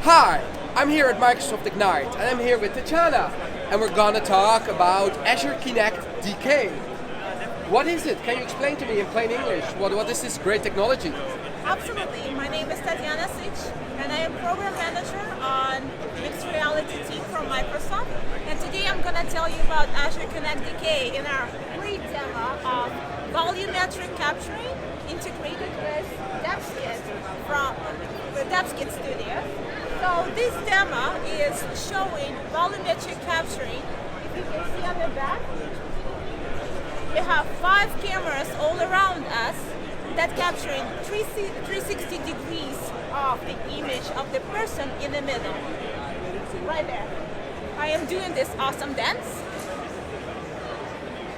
Hi, I'm here at Microsoft Ignite, and I'm here with Tetyana, and we're gonna talk about Azure Kinect DK. What is it? Can you explain to me in plain English? What is this great technology? Absolutely. My name is Tetyana Sych, and I am Program Manager on Mixed Reality team from Microsoft. And today I'm going to tell you about Azure Kinect DK in our free demo of volumetric capturing integrated with DevKit from the DevKit Studio. So this demo is showing volumetric capturing. If you can see on the back, we have 5 cameras all around us that capturing 360 degrees of the image of the person in the middle. Right there. I am doing this awesome dance.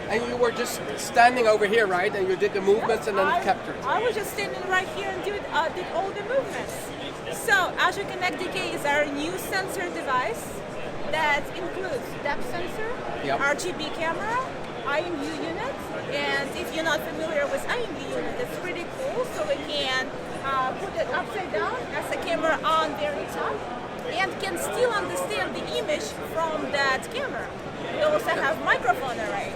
And you were just standing over here, right? And you did the movements and then captured. I was just standing right here and did all the movements. So Azure Kinect DK is our new sensor device that includes depth sensor, RGB camera, IMU unit, and if you're not familiar with IMU unit, it's pretty cool. So we can put it upside down as a camera on very top, and can still understand the image from that camera. We also have microphone array.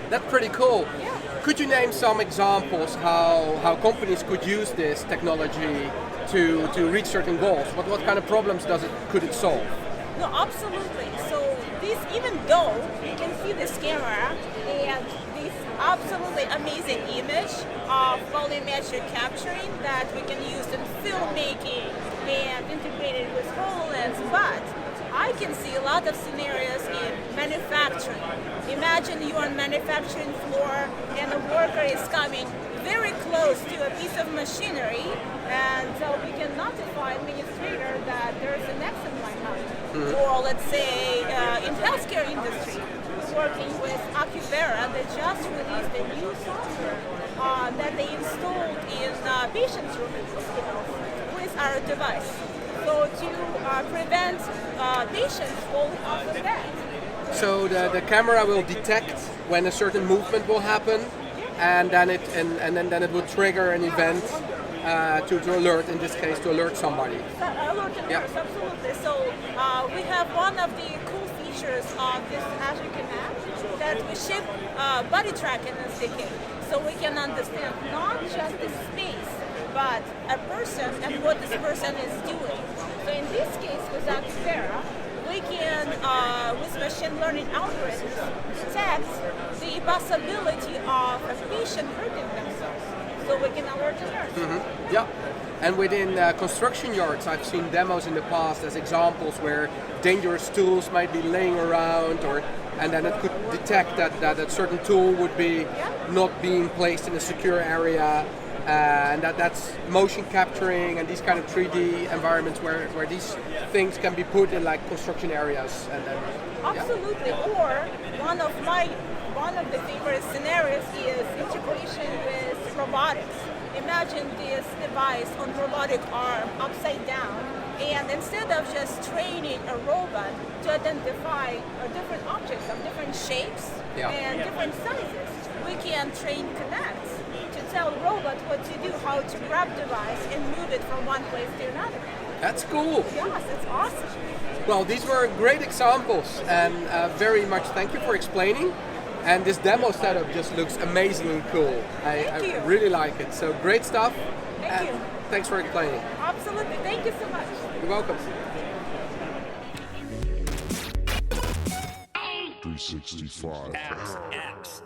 That's pretty cool. Yeah. Could you name some examples how companies could use this technology to reach certain goals? What kind of problems could it solve? No, absolutely. So this, even though you can see this camera and this absolutely amazing image of volumetric capturing that we can use in filmmaking and integrated with HoloLens, but I can see a lot of scenarios in manufacturing. Imagine you're on manufacturing floor and a worker is coming very close to a piece of machinery, and so we can notify administrator that there's an accident might happen. Or let's say in healthcare industry, working with Acuvera, they just released a new software that they installed in patients' room in hospitals with our device. So to prevent patients falling off the bed. So the camera will detect when a certain movement will happen, and then it will trigger an event to alert, in this case, to alert somebody. Alert alerts, absolutely. So we have one of the cool features of this Azure Kinect that we ship body tracking SDK, so we can understand not just the space, but a person and what this person is doing. So in this case, with Acuvera, we can, with machine learning algorithms, detect the possibility of a patient hurting themselves. So we can alert the nurse. Yeah, and within construction yards, I've seen demos in the past as examples where dangerous tools might be laying around, and then it could detect that a certain tool would be not being placed in a secure area, and that's motion capturing and these kind of 3D environments where these things can be put in like construction areas. And then, absolutely. Or one of the favorite scenarios is integration with robotics. Imagine this device on robotic arm upside down, and instead of just training a robot to identify different objects of different shapes and different sizes, we can train Kinect to tell robot what to do, how to grab device and move it from one place to another. That's cool. Yes, it's awesome. Well, these were great examples, and very much thank you for explaining. And this demo setup just looks amazingly cool. I really like it. So great stuff. Thank you. Thanks for explaining. Absolutely. Thank you so much. You're welcome. 365. X.